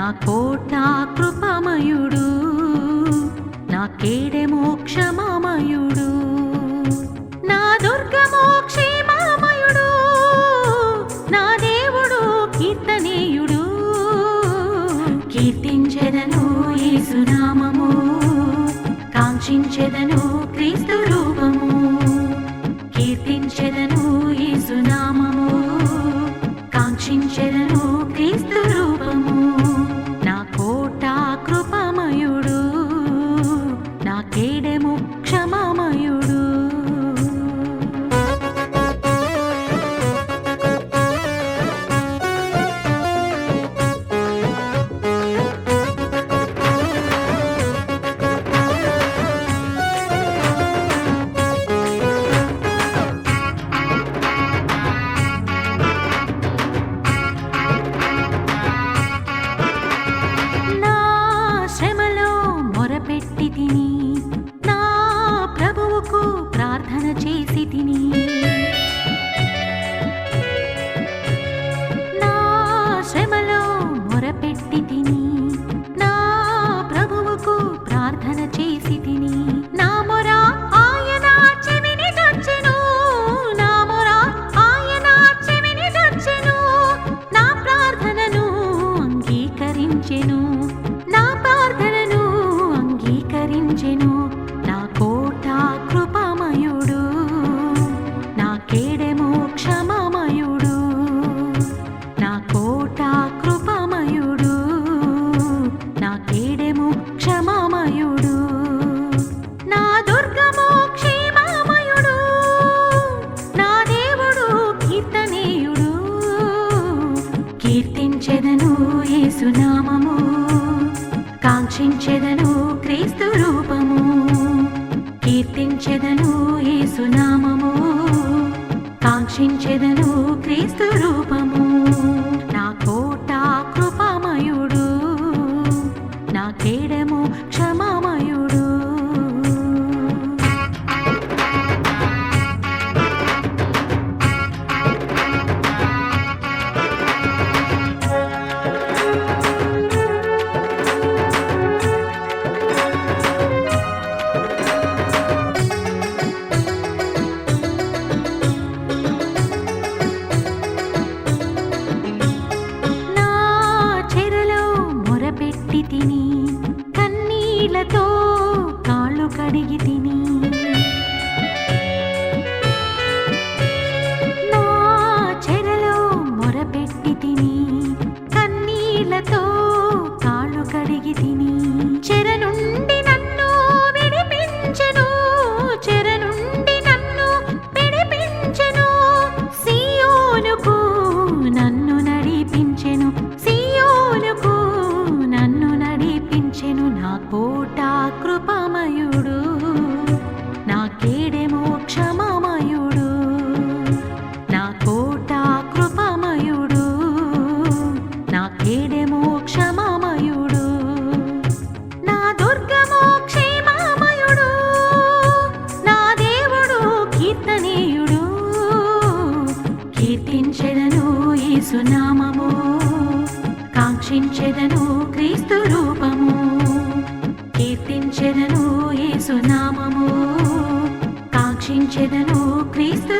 నా కోట కృపమయుడు, నా కేడె మోక్షమయుడు, నా దుర్గమో క్షేమమయుడు, నా దేవుడు కీర్తనీయుడు. కీర్తించెదను యేసు నామము, కాంక్షించెదను క్రీస్తు రూపము. కీర్తించెదను యేసు నామము, కాంక్షించెదను క్రీస్తు రూపము. నా కోట కృపమయుడు, నా కేడె మోక్షమయుడు. మొరపెట్టి తిని నా ప్రభువుకు ప్రార్థన చేసి తిని, నా శ్రమలో మొరపెట్టి తిని నా ప్రభువుకు ప్రార్థన చేసి తిని. నా మొర ఆయన చెవిని దచ్చెను, నా మొర ఆయన చెవిని దచ్చెను, నా ప్రార్థనను అంగీకరించెను, నా ప్రార్థనను అంగీకరించెను. నా కోట కృపమయుడు, నా కేడె మోక్షమయుడు, నా కోట కృపమయుడు, నా కేడె మోక్షమయుడు, నా దుర్గమో క్షేమమయుడు, నా దేవుడు కీర్తనీయుడు. కీర్తించెదను యేసు నామము, కాంక్షించెదను క్రీస్తు రూపము. కీర్తించెదను యేసు నామము, కాంక్షించెదను క్రీస్తు రూపము. నా కోట కృపమయుడు, నా కేడె మోక్షమయుడు. మొరపెట్టి తిని కన్నీళ్లతో కాళ్ళు కడిగి తిని, నా చెరలో మొరపెట్టి తిని కన్నీళ్లతో కాళ్ళు కడిగి తిని. చెర నుండి నన్ను విడిపించెను, చెర నుండి నన్ను విడిపించెను, సియోనుకు నన్ను నడిపించెను, సియోనుకు నన్ను నడిపించెను. నా కోట కృపమయుడు, నా కేడె మోక్షమయుడు, నా కోట కృపమయుడు, నా కేడె మోక్షమయుడు, నా దుర్గమో క్షేమమయుడు, నా దేవుడు కీర్తనీయుడు. కీర్తించెదను యేసు నామము, కాంక్షించెదను క్రీస్తు రూపము. కీర్తించెదను యేసు నామము, కాంక్షించెదను క్రీస్తు